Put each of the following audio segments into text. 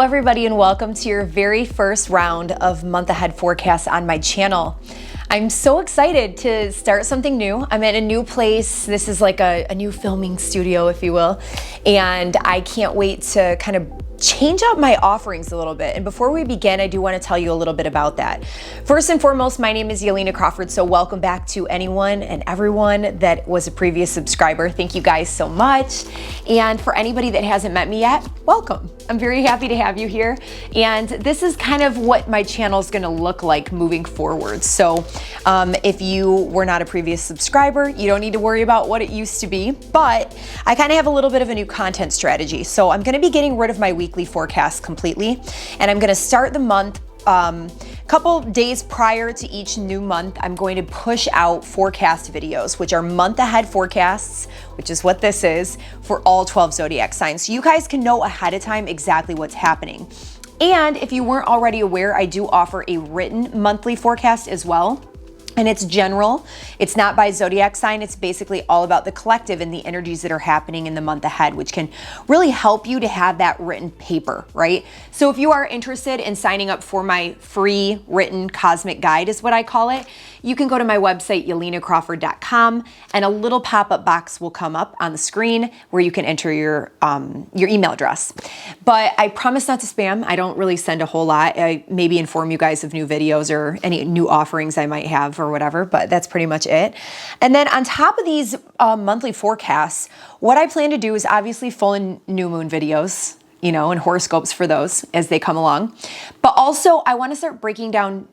everybody, and welcome to your very first round of month ahead forecasts on my channel. I'm so excited to start something new. I'm at a new place. This is like a new filming studio, if you will, and I can't wait to kind of change up my offerings a little bit. And before we begin, I do want to tell you a little bit about that. First and foremost, my name is Yelena Crawford, so welcome back to anyone and everyone that was a previous subscriber. Thank you guys so much. And for anybody that hasn't met me yet, welcome. I'm very happy to have you here. And this is kind of what my channel is going to look like moving forward. So if you were not a previous subscriber, you don't need to worry about what it used to be, but I kind of have a little bit of a new content strategy. So I'm going to be getting rid of my weekly forecast completely, and I'm going to start the month couple days prior to each new month. I'm going to push out forecast videos, which are month ahead forecasts, which is what this is, for all 12 zodiac signs. So you guys can know ahead of time exactly what's happening. And if you weren't already aware, I do offer a written monthly forecast as well. And it's general. It's not by zodiac sign. It's basically all about the collective and the energies that are happening in the month ahead, which can really help you to have that written paper, right? So if you are interested in signing up for my free written cosmic guide, is what I call it, you can go to my website, yelenacrawford.com, and a little pop-up box will come up on the screen where you can enter your email address. But I promise not to spam. I don't really send a whole lot. I maybe inform you guys of new videos or any new offerings I might have or whatever, but that's pretty much it. And then on top of these monthly forecasts, what I plan to do is obviously full and new moon videos, you know, and horoscopes for those as they come along. But also I want to start breaking down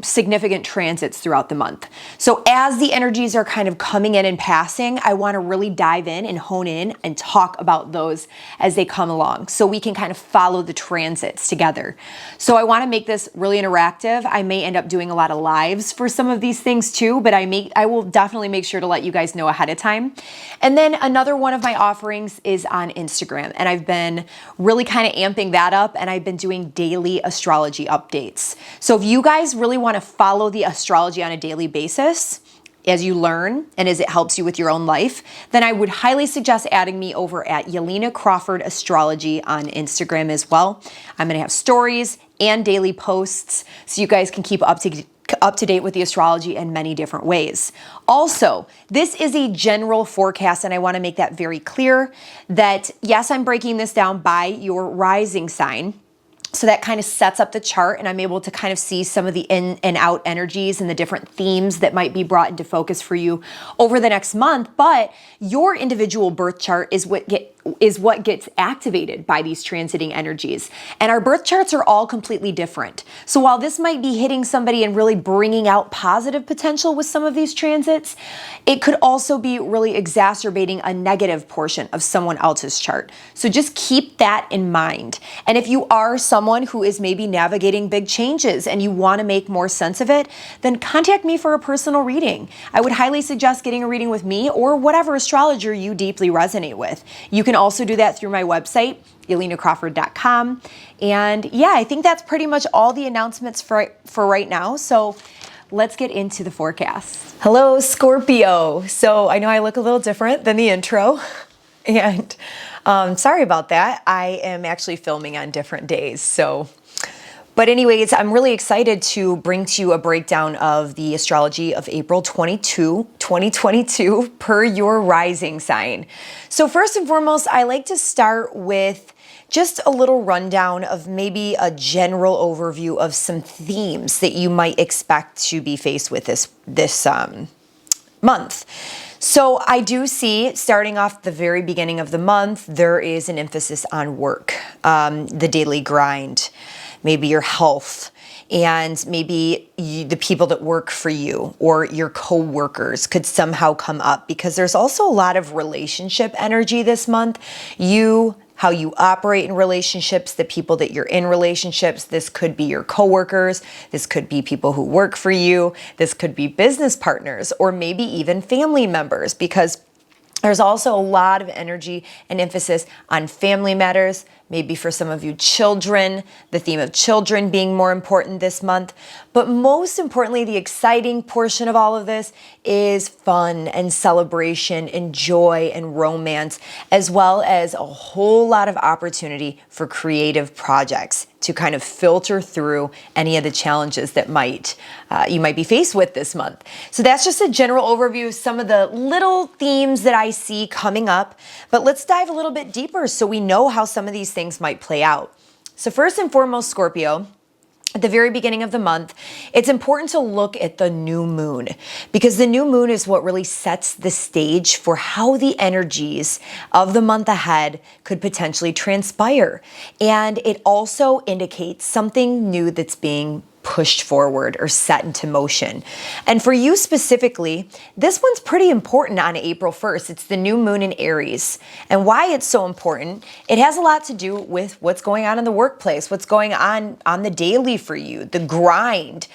significant transits throughout the month. So as the energies are kind of coming in and passing, I want to really dive in and hone in and talk about those as they come along, so we can kind of follow the transits together. So I want to make this really interactive. I may end up doing a lot of lives for some of these things too, but I will definitely make sure to let you guys know ahead of time. And then another one of my offerings is on Instagram, and I've been really kind of amping that up, and I've been doing daily astrology updates. So if you guys really want to follow the astrology on a daily basis as you learn and as it helps you with your own life, then I would highly suggest adding me over at Yelena Crawford Astrology on Instagram as well. I'm going to have stories and daily posts so you guys can keep up to date with the astrology in many different ways. Also, this is a general forecast, and I want to make that very clear that yes, I'm breaking this down by your rising sign. So that kind of sets up the chart, and I'm able to kind of see some of the in and out energies and the different themes that might be brought into focus for you over the next month. But your individual birth chart is what gets activated by these transiting energies. And our birth charts are all completely different. So while this might be hitting somebody and really bringing out positive potential with some of these transits, it could also be really exacerbating a negative portion of someone else's chart. So just keep that in mind. And if you are someone who is maybe navigating big changes and you want to make more sense of it, then contact me for a personal reading. I would highly suggest getting a reading with me or whatever astrologer you deeply resonate with. You can also do that through my website, yelenacrawford.com. And yeah, I think that's pretty much all the announcements for right now. So let's get into the forecast. Hello, Scorpio. So I know I look a little different than the intro, and sorry about that. I am actually filming on different days. But anyways, I'm really excited to bring to you a breakdown of the astrology of April 22, 2022 per your rising sign. So first and foremost, I like to start with just a little rundown of maybe a general overview of some themes that you might expect to be faced with this month. So I do see, starting off the very beginning of the month, there is an emphasis on work, the daily grind, maybe your health, and maybe the people that work for you or your co-workers could somehow come up, because there's also a lot of relationship energy this month. How you operate in relationships, the people that you're in relationships. This could be your coworkers. This could be people who work for you. This could be business partners, or maybe even family members, because there's also a lot of energy and emphasis on family matters, maybe for some of you children, the theme of children being more important this month. But most importantly, the exciting portion of all of this is fun and celebration and joy and romance, as well as a whole lot of opportunity for creative projects to kind of filter through any of the challenges that you might be faced with this month. So that's just a general overview of some of the little themes that I see coming up. But let's dive a little bit deeper so we know how some of these things might play out. So first and foremost, Scorpio, at the very beginning of the month, it's important to look at the new moon, because the new moon is what really sets the stage for how the energies of the month ahead could potentially transpire. And it also indicates something new that's being pushed forward or set into motion. And for you specifically, this one's pretty important on April 1st. It's the new moon in Aries. And why it's so important, it has a lot to do with what's going on in the workplace, what's going on the daily for you, the grind,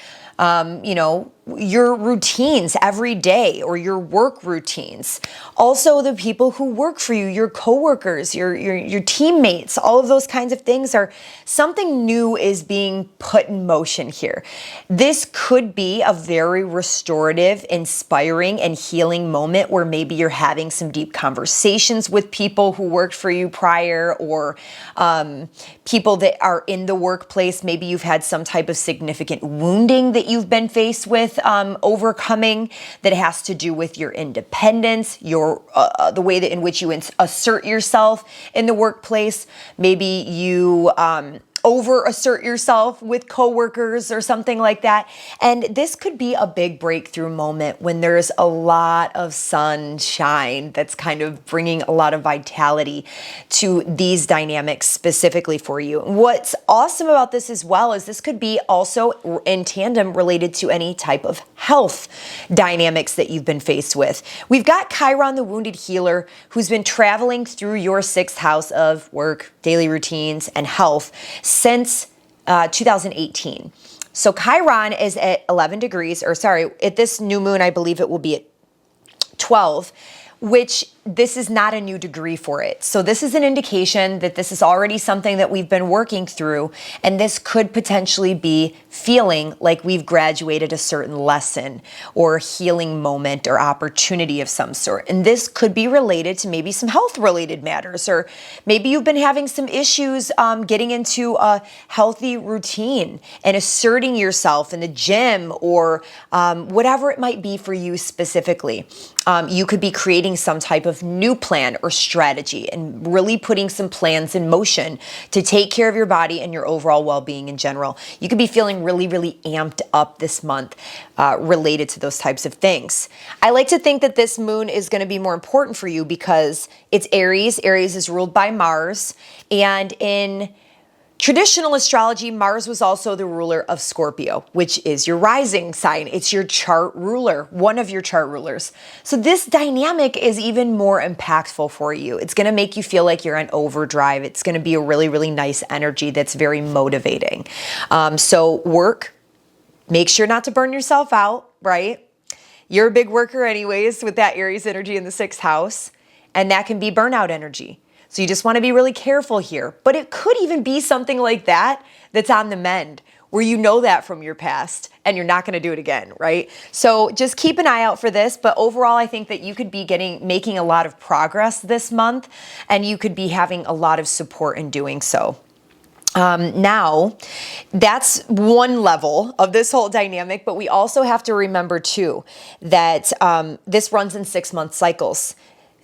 your routines every day or your work routines. Also the people who work for you, your coworkers, your teammates, all of those kinds of things are something new is being put in motion here. This could be a very restorative, inspiring, and healing moment where maybe you're having some deep conversations with people who worked for you prior, or people that are in the workplace. Maybe you've had some type of significant wounding that you've been faced with overcoming that has to do with your independence, the way that in which you assert yourself in the workplace. Maybe you over assert yourself with coworkers or something like that. And this could be a big breakthrough moment when there's a lot of sunshine that's kind of bringing a lot of vitality to these dynamics specifically for you. What's awesome about this as well is this could be also in tandem related to any type of health dynamics that you've been faced with. We've got Chiron, the wounded healer, who's been traveling through your 6th house of work, daily routines, and health since 2018. So Chiron is at 11 degrees, at this new moon, I believe it will be at 12, which this is not a new degree for it. So this is an indication that this is already something that we've been working through, and this could potentially be feeling like we've graduated a certain lesson or healing moment or opportunity of some sort. And this could be related to maybe some health related matters, or maybe you've been having some issues getting into a healthy routine and asserting yourself in the gym, or whatever it might be for you specifically. You could be creating some type of new plan or strategy and really putting some plans in motion to take care of your body and your overall well-being in general. You could be feeling really, really amped up this month related to those types of things. I like to think that this moon is going to be more important for you because it's Aries. Aries is ruled by Mars, and in traditional astrology, Mars was also the ruler of Scorpio, which is your rising sign. It's your chart ruler, one of your chart rulers. So this dynamic is even more impactful for you. It's going to make you feel like you're on overdrive. It's going to be a really, really nice energy that's very motivating. So work, make sure not to burn yourself out, right? You're a big worker anyways with that Aries energy in the 6th house, and that can be burnout energy. So you just want to be really careful here. But it could even be something like that that's on the mend, where you know that from your past and you're not going to do it again, right? So just keep an eye out for this. But overall, I think that you could be making a lot of progress this month, and you could be having a lot of support in doing so. Now, that's one level of this whole dynamic, but we also have to remember too that this runs in 6-month cycles.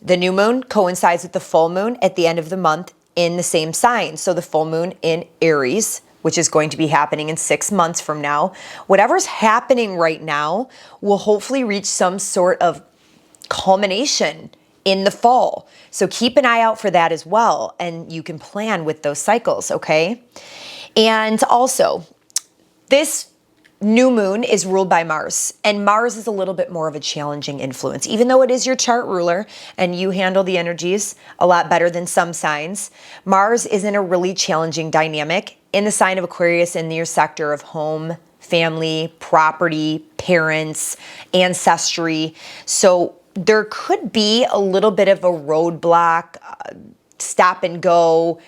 The new moon coincides with the full moon at the end of the month in the same sign. So the full moon in Aries, which is going to be happening in 6 months from now. Whatever's happening right now will hopefully reach some sort of culmination in the fall. So keep an eye out for that as well, and you can plan with those cycles, okay? And also, this new moon is ruled by Mars, and Mars is a little bit more of a challenging influence. Even though it is your chart ruler and you handle the energies a lot better than some signs, Mars is in a really challenging dynamic in the sign of Aquarius in your sector of home, family, property, parents, ancestry. So there could be a little bit of a roadblock, stop and go,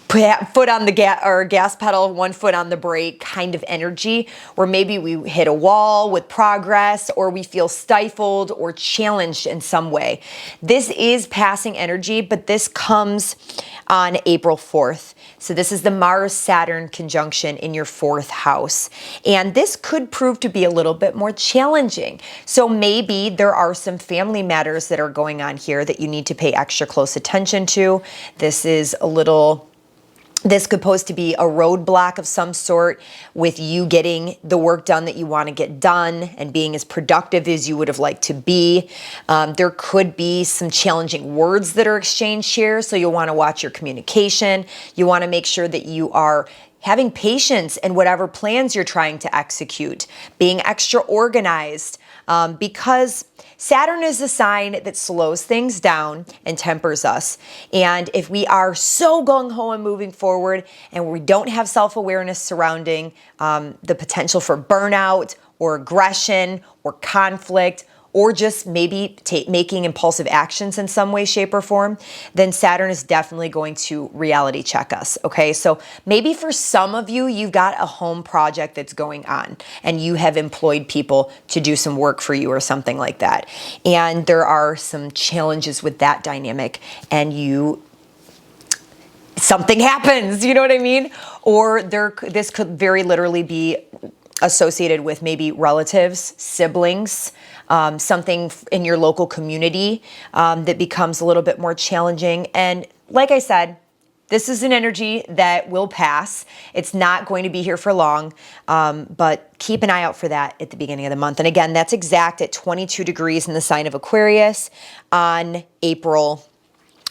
foot on the gas pedal, one foot on the brake kind of energy, where maybe we hit a wall with progress, or we feel stifled or challenged in some way. This is passing energy, but this comes on April 4th. So this is the Mars-Saturn conjunction in your 4th house. And this could prove to be a little bit more challenging. So maybe there are some family matters that are going on here that you need to pay extra close attention to. This could pose to be a roadblock of some sort with you getting the work done that you want to get done and being as productive as you would have liked to be. There could be some challenging words that are exchanged here, so you'll want to watch your communication. You want to make sure that you are having patience in whatever plans you're trying to execute, being extra organized, because Saturn is a sign that slows things down and tempers us. And if we are so gung-ho and moving forward and we don't have self-awareness surrounding the potential for burnout or aggression or conflict, or just maybe making impulsive actions in some way, shape, or form, then Saturn is definitely going to reality check us, okay? So maybe for some of you, you've got a home project that's going on and you have employed people to do some work for you or something like that. And there are some challenges with that dynamic, and something happens, you know what I mean? Or this could very literally be associated with maybe relatives, siblings, something in your local community that becomes a little bit more challenging. And like I said, this is an energy that will pass. It's not going to be here for long, but keep an eye out for that at the beginning of the month. And again, that's exact at 22 degrees in the sign of Aquarius on April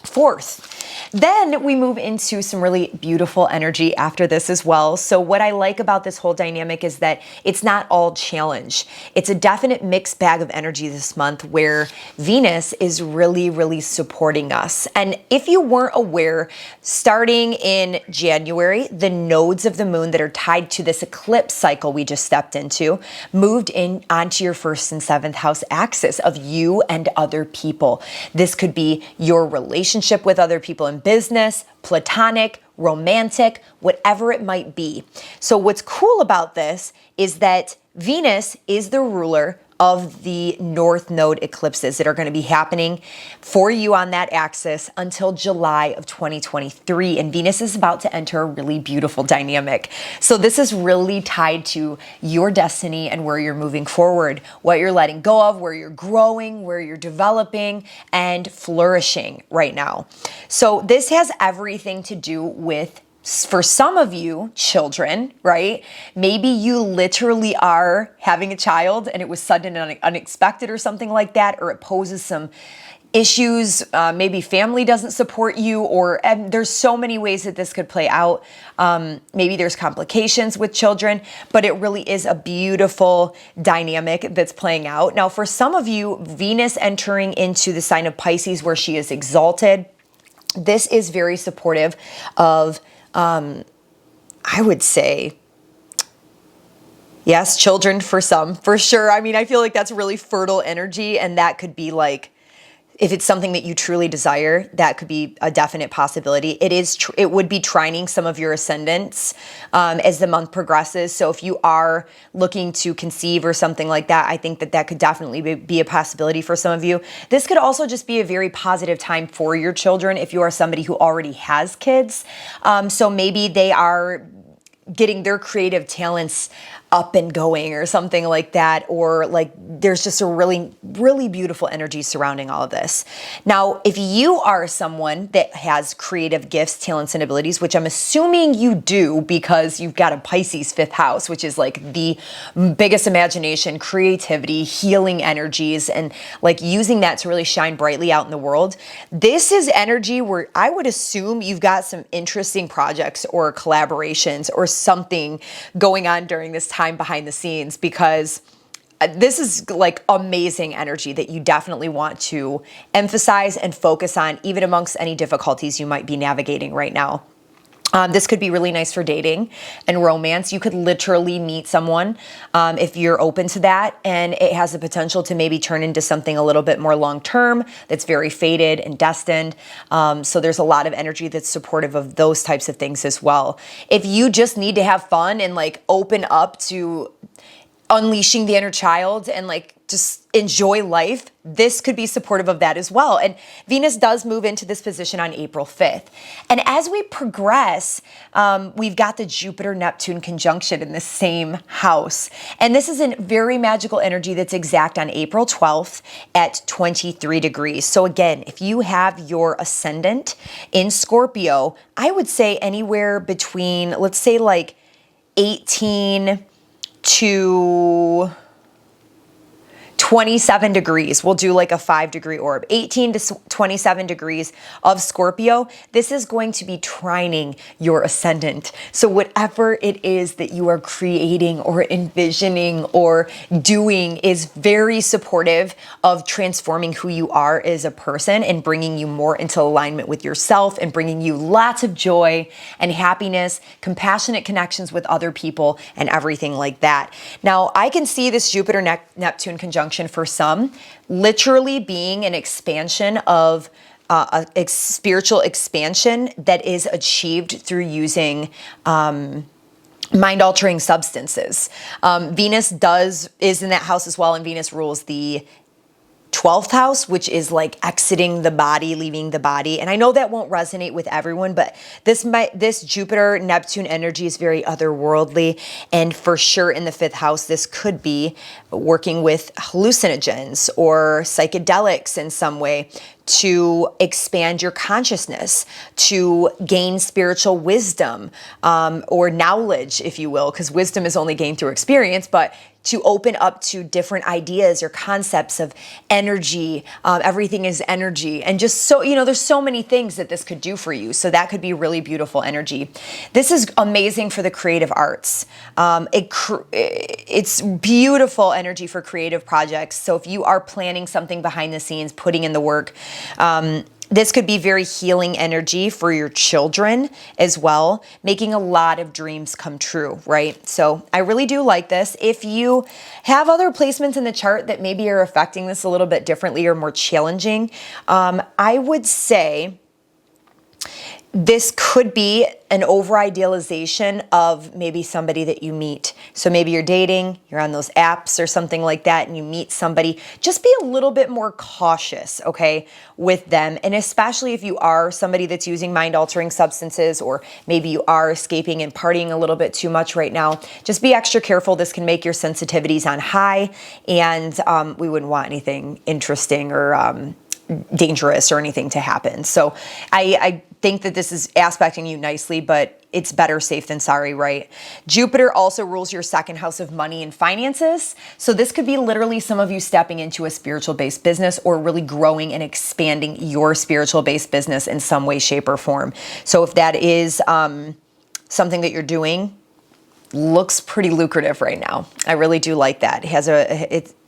4th. Then we move into some really beautiful energy after this as well. So what I like about this whole dynamic is that it's not all challenge. It's a definite mixed bag of energy this month where Venus is really, really supporting us. And if you weren't aware, starting in January, the nodes of the moon that are tied to this eclipse cycle we just stepped into moved in onto your 1st and 7th house axis of you and other people. This could be your relationship with other people in business, platonic, romantic, whatever it might be. So what's cool about this is that Venus is the ruler of the North Node eclipses that are going to be happening for you on that axis until July of 2023. And Venus is about to enter a really beautiful dynamic. So this is really tied to your destiny and where you're moving forward, what you're letting go of, where you're growing, where you're developing and flourishing right now. So this has everything to do with, for some of you, children, right? Maybe you literally are having a child and it was sudden and unexpected or something like that, or it poses some issues. Maybe family doesn't support you, and there's so many ways that this could play out. Maybe there's complications with children, but it really is a beautiful dynamic that's playing out. Now, for some of you, Venus entering into the sign of Pisces where she is exalted, this is very supportive of I would say, yes, children for some, for sure. I mean, I feel like that's really fertile energy, and that could be like, if it's something that you truly desire, that could be a definite possibility. It would be trining some of your ascendants as the month progresses. So if you are looking to conceive or something like that, I think that could definitely be a possibility for some of you. This could also just be a very positive time for your children if you are somebody who already has kids. So maybe they are getting their creative talents up and going or something like that, or like there's just a really, really beautiful energy surrounding all of this. Now, if you are someone that has creative gifts, talents, and abilities, which I'm assuming you do because you've got a Pisces 5th house, which is like the biggest imagination, creativity, healing energies, and like using that to really shine brightly out in the world. This is energy where I would assume you've got some interesting projects or collaborations or something going on during this time behind the scenes, because this is like amazing energy that you definitely want to emphasize and focus on, even amongst any difficulties you might be navigating right now. This could be really nice for dating and romance. You could literally meet someone if you're open to that, and it has the potential to maybe turn into something a little bit more long-term that's very fated and destined. So there's a lot of energy that's supportive of those types of things as well. If you just need to have fun and like open up to unleashing the inner child and like just enjoy life, this could be supportive of that as well. And Venus does move into this position on April 5th. And as we progress, we've got the Jupiter-Neptune conjunction in the same house. And this is a very magical energy that's exact on April 12th at 23 degrees. So again, if you have your ascendant in Scorpio, I would say anywhere between, let's say like 18 to 27 degrees. We'll do like a 5-degree orb. 18 to 27 degrees of Scorpio. This is going to be trining your ascendant. So whatever it is that you are creating or envisioning or doing is very supportive of transforming who you are as a person and bringing you more into alignment with yourself and bringing you lots of joy and happiness, compassionate connections with other people and everything like that. Now, I can see this Jupiter-Neptune conjunction for some literally being an expansion of a spiritual expansion that is achieved through using mind-altering substances. Venus is in that house as well, and Venus rules the 12th house, which is like exiting the body, leaving the body. And I know that won't resonate with everyone, but this Jupiter Neptune energy is very otherworldly. And for sure in the 5th house, this could be working with hallucinogens or psychedelics in some way to expand your consciousness, to gain spiritual wisdom, or knowledge, if you will, because wisdom is only gained through experience, but to open up to different ideas or concepts of energy. Everything is energy. And just so, there's so many things that this could do for you. So that could be really beautiful energy. This is amazing for the creative arts. It's beautiful energy for creative projects. So if you are planning something behind the scenes, putting in the work, this could be very healing energy for your children as well, making a lot of dreams come true, right? So I really do like this. If you have other placements in the chart that maybe are affecting this a little bit differently or more challenging, I would say this could be an over-idealization of maybe somebody that you meet. So maybe you're dating, you're on those apps or something like that, and you meet somebody. Just be a little bit more cautious, okay, with them. And especially if you are somebody that's using mind-altering substances, or maybe you are escaping and partying a little bit too much right now, just be extra careful. This can make your sensitivities on high, and we wouldn't want anything interesting or dangerous or anything to happen. So I think that this is aspecting you nicely, but it's better safe than sorry, right? Jupiter also rules your 2nd house of money and finances. So this could be literally some of you stepping into a spiritual-based business or really growing and expanding your spiritual-based business in some way, shape, or form. So if that is something that you're doing, looks pretty lucrative right now. I really do like that.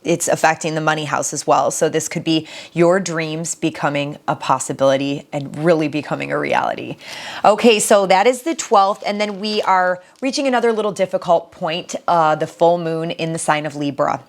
It's affecting the money house as well. So this could be your dreams becoming a possibility and really becoming a reality. Okay, so that is the 12th. And then we are reaching another little difficult point, the full moon in the sign of Libra.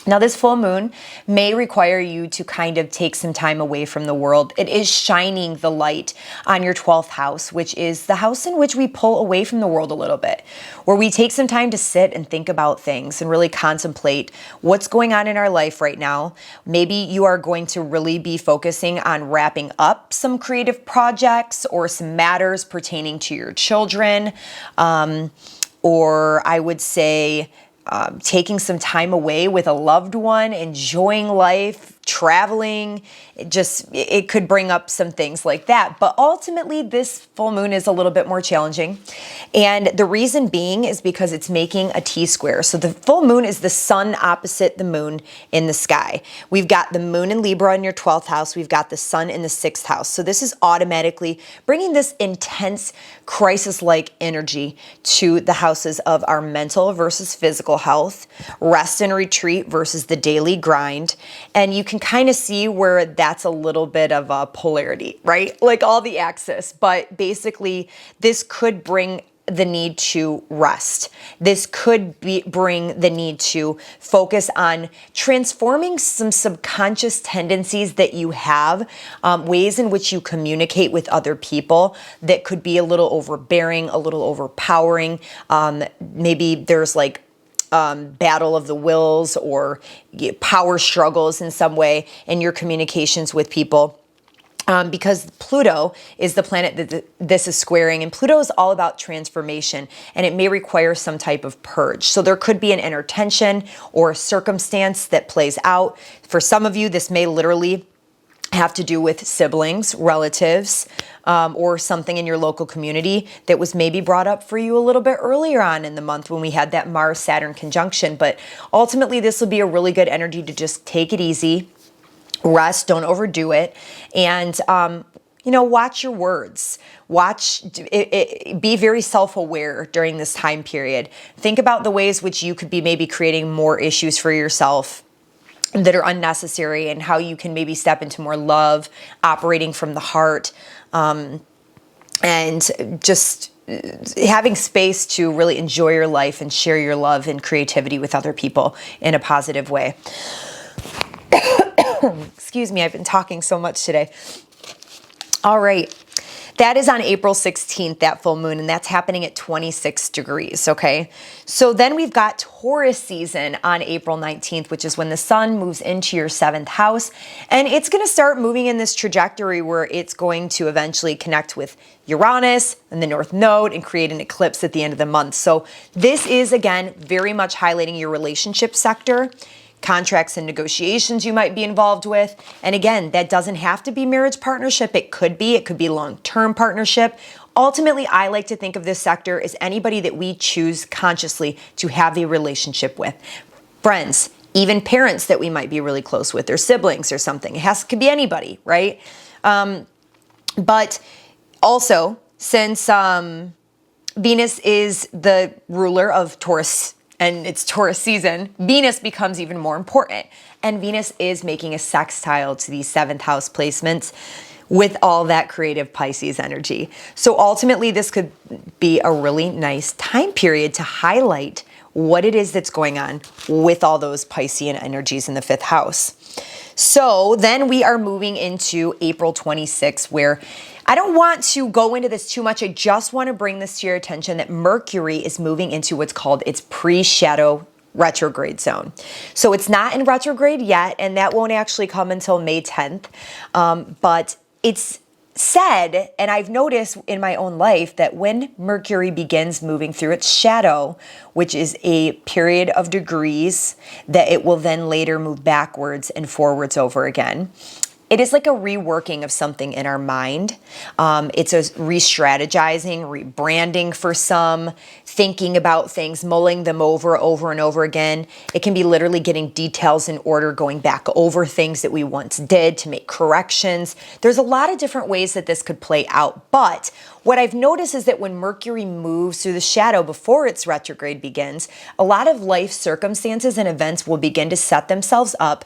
Now, this full moon may require you to kind of take some time away from the world. It is shining the light on your 12th house, which is the house in which we pull away from the world a little bit, where we take some time to sit and think about things and really contemplate what's going on in our life right now. Maybe you are going to really be focusing on wrapping up some creative projects or some matters pertaining to your children, or I would say taking some time away with a loved one, enjoying life, traveling. It could bring up some things like that. But ultimately, this full moon is a little bit more challenging. And the reason being is because it's making a T-square. So the full moon is the sun opposite the moon in the sky. We've got the moon in Libra in your 12th house. We've got the sun in the 6th house. So this is automatically bringing this intense crisis-like energy to the houses of our mental versus physical health, rest and retreat versus the daily grind. And you can kind of see where that's a little bit of a polarity, right? Like all the axis, but basically this could bring the need to rest. This could bring the need to focus on transforming some subconscious tendencies that you have, ways in which you communicate with other people that could be a little overbearing, a little overpowering. Maybe there's like battle of the wills or power struggles in some way in your communications with people. Because Pluto is the planet that this is squaring, and Pluto is all about transformation, and it may require some type of purge. So there could be an inner tension or a circumstance that plays out. For some of you, this may literally have to do with siblings, relatives, or something in your local community that was maybe brought up for you a little bit earlier on in the month when we had that Mars-Saturn conjunction. But ultimately, this will be a really good energy to just take it easy. Rest, don't overdo it, and watch your words. Be very self-aware during this time period. Think about the ways which you could be maybe creating more issues for yourself that are unnecessary, and how you can maybe step into more love, operating from the heart, and just having space to really enjoy your life and share your love and creativity with other people in a positive way. Excuse me, I've been talking so much today. All right. That is on April 16th, that full moon, and that's happening at 26 degrees, okay? So then we've got Taurus season on April 19th, which is when the sun moves into your 7th house, and it's going to start moving in this trajectory where it's going to eventually connect with Uranus and the North Node and create an eclipse at the end of the month. So this is, again, very much highlighting your relationship sector, contracts and negotiations you might be involved with. And again, that doesn't have to be marriage partnership. It could be long-term partnership. Ultimately, I like to think of this sector as anybody that we choose consciously to have a relationship with. Friends, even parents that we might be really close with, or siblings or something. Could be anybody, right? But also, since Venus is the ruler of Taurus, and it's Taurus season, Venus becomes even more important. And Venus is making a sextile to these 7th house placements with all that creative Pisces energy. So ultimately, this could be a really nice time period to highlight what it is that's going on with all those Piscean energies in the 5th house. So then we are moving into April 26th, where I don't want to go into this too much. I just want to bring this to your attention that Mercury is moving into what's called its pre-shadow retrograde zone. So it's not in retrograde yet, and that won't actually come until May 10th. But it's said, and I've noticed in my own life, that when Mercury begins moving through its shadow, which is a period of degrees, that it will then later move backwards and forwards over again. It is like a reworking of something in our mind. It's a re-strategizing, rebranding for some, thinking about things, mulling them over and over again. It can be literally getting details in order, going back over things that we once did to make corrections. There's a lot of different ways that this could play out. But what I've noticed is that when Mercury moves through the shadow before its retrograde begins, a lot of life circumstances and events will begin to set themselves up,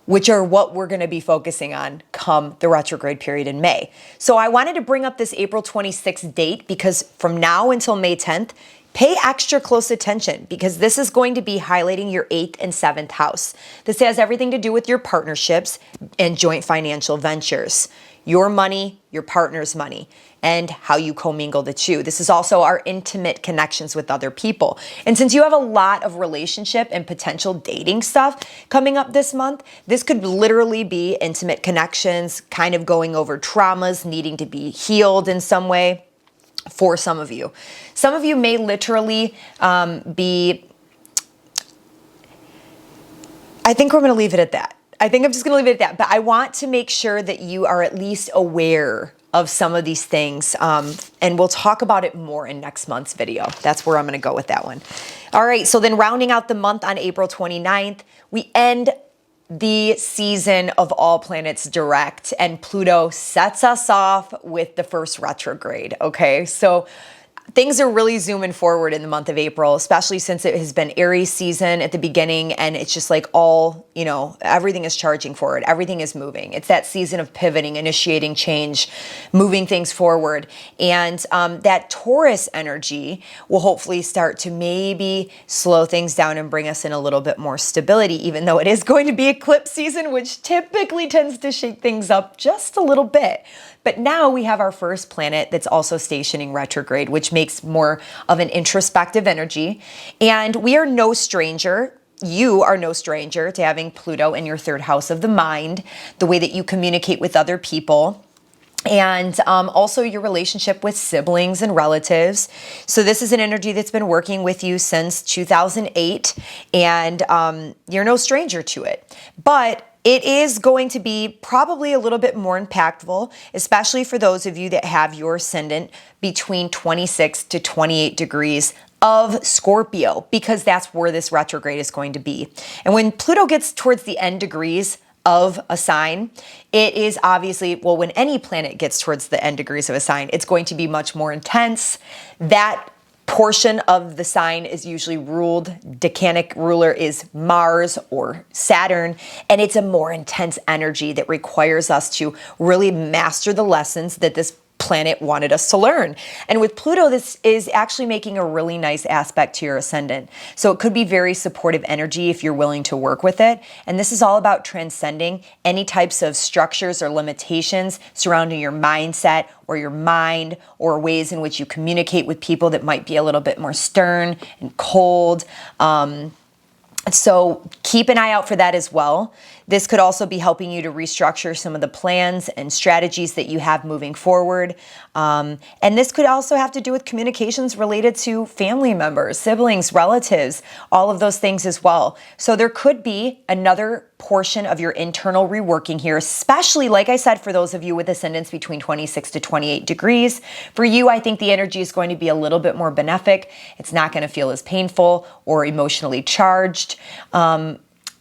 which are what we're going to be focusing on come the retrograde period in May. So I wanted to bring up this April 26th date because from now until May 10th, pay extra close attention because this is going to be highlighting your 8th and 7th house. This has everything to do with your partnerships and joint financial ventures, your money, your partner's money, and how you commingle the two. This is also our intimate connections with other people. And since you have a lot of relationship and potential dating stuff coming up this month, this could literally be intimate connections, kind of going over traumas, needing to be healed in some way for some of you. Some of you may literally be, I think we're going to leave it at that. I think I'm just going to leave it at that. But I want to make sure that you are at least aware of some of these things. And we'll talk about it more in next month's video. That's where I'm going to go with that one. All right. So then rounding out the month on April 29th, we end the season of all planets direct, and Pluto sets us off with the first retrograde. Okay. So things are really zooming forward in the month of April, especially since it has been Aries season at the beginning, and it's just like all, you know, everything is charging forward. Everything is moving. It's that season of pivoting, initiating change, moving things forward. And that Taurus energy will hopefully start to maybe slow things down and bring us in a little bit more stability, even though it is going to be eclipse season, which typically tends to shake things up just a little bit. But now we have our first planet that's also stationing retrograde, which makes more of an introspective energy. And we are no stranger. You are no stranger to having Pluto in your third house of the mind, the way that you communicate with other people, and also your relationship with siblings and relatives. So this is an energy that's been working with you since 2008, and you're no stranger to it. But it is going to be probably a little bit more impactful, especially for those of you that have your ascendant between 26 to 28 degrees of Scorpio, because that's where this retrograde is going to be. And when Pluto gets towards the end degrees of a sign, it is obviously, well, when any planet gets towards the end degrees of a sign, it's going to be much more intense. That portion of the sign is usually ruled, decanic ruler is Mars or Saturn, and it's a more intense energy that requires us to really master the lessons that this planet wanted us to learn. And with Pluto, this is actually making a really nice aspect to your ascendant. So it could be very supportive energy if you're willing to work with it. And this is all about transcending any types of structures or limitations surrounding your mindset or your mind, or ways in which you communicate with people that might be a little bit more stern and cold. So keep an eye out for that as well. This could also be helping you to restructure some of the plans and strategies that you have moving forward. And this could also have to do with communications related to family members, siblings, relatives, all of those things as well. So there could be another portion of your internal reworking here, especially, like I said, for those of you with ascendants between 26 to 28 degrees. For you, I think the energy is going to be a little bit more benefic. It's not going to feel as painful or emotionally charged.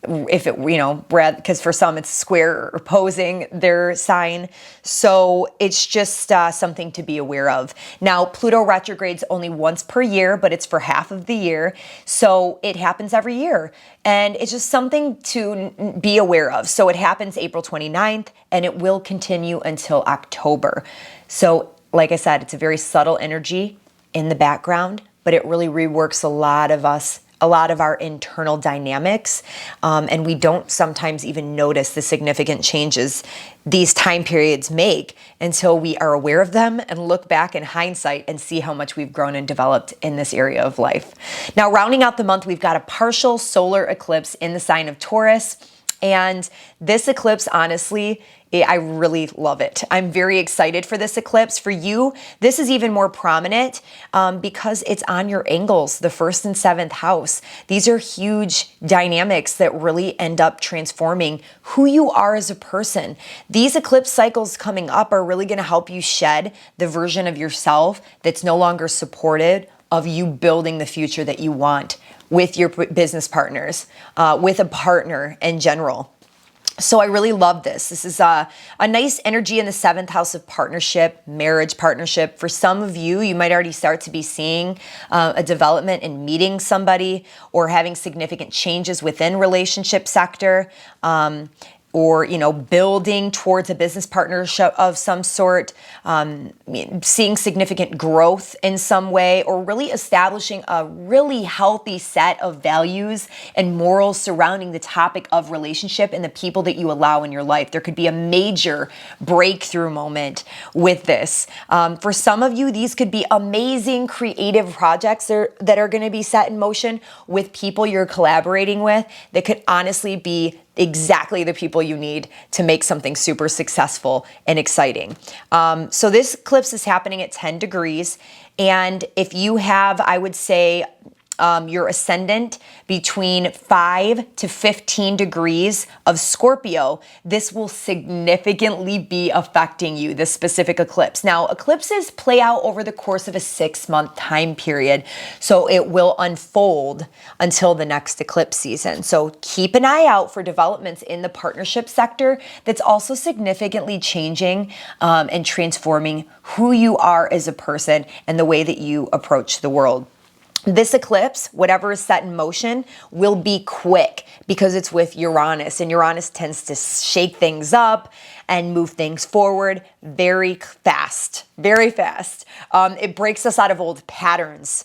If it, you know, because for some it's square or opposing their sign. So it's just something to be aware of. Now, Pluto retrogrades only once per year, but it's for half of the year. So it happens every year. And it's just something to be aware of. So it happens April 29th, and it will continue until October. So like I said, it's a very subtle energy in the background, but it really reworks a lot of our internal dynamics, and we don't sometimes even notice the significant changes these time periods make until we are aware of them and look back in hindsight and see how much we've grown and developed in this area of life. Now, rounding out the month, we've got a partial solar eclipse in the sign of Taurus, and this eclipse, honestly, I really love it. I'm very excited for this eclipse. For you, this is even more prominent because it's on your angles, the 1st and 7th house. These are huge dynamics that really end up transforming who you are as a person. These eclipse cycles coming up are really going to help you shed the version of yourself that's no longer supported of you building the future that you want with your business partners, with a partner in general. So I really love this. This is a nice energy in the 7th house of partnership, marriage partnership. For some of you, you might already start to be seeing a development in meeting somebody or having significant changes within relationship sector. Or, you know, building towards a business partnership of some sort, seeing significant growth in some way, or really establishing a really healthy set of values and morals surrounding the topic of relationship and the people that you allow in your life. There could be a major breakthrough moment with this. For some of you, these could be amazing creative projects that are going to be set in motion with people you're collaborating with that could honestly be exactly the people you need to make something super successful and exciting. So this eclipse is happening at 10 degrees. And if you have, I would say, your ascendant between 5 to 15 degrees of Scorpio, this will significantly be affecting you, this specific eclipse. Now, eclipses play out over the course of a 6-month time period, so it will unfold until the next eclipse season. So keep an eye out for developments in the partnership sector that's also significantly changing and transforming who you are as a person and the way that you approach the world. This eclipse, whatever is set in motion, will be quick because it's with Uranus, and Uranus tends to shake things up and move things forward very fast, very fast. It breaks us out of old patterns.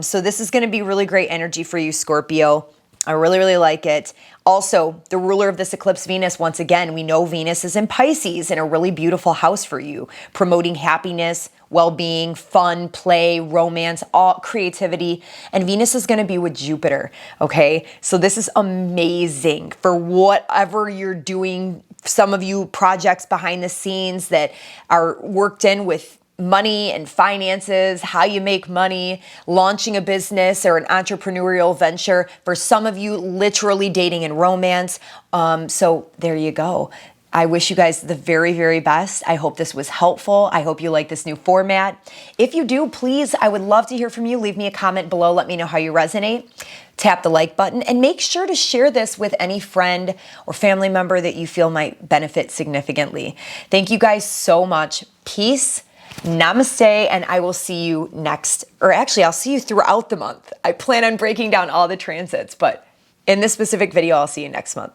So this is going to be really great energy for you, Scorpio. I really, really like it. Also, the ruler of this eclipse, Venus, once again, we know Venus is in Pisces in a really beautiful house for you, promoting happiness, well-being, fun, play, romance, all creativity. And Venus is going to be with Jupiter, okay? So this is amazing for whatever you're doing. Some of you projects behind the scenes that are worked in with money and finances, how you make money, launching a business or an entrepreneurial venture. For some of you, literally dating and romance. So there you go. I wish you guys the very, very best. I hope this was helpful. I hope you like this new format. If you do, please, I would love to hear from you. Leave me a comment below. Let me know how you resonate. Tap the like button and make sure to share this with any friend or family member that you feel might benefit significantly. Thank you guys so much. Peace. Namaste, and I will see you next, or actually I'll see you throughout the month. I plan on breaking down all the transits, but in this specific video, I'll see you next month.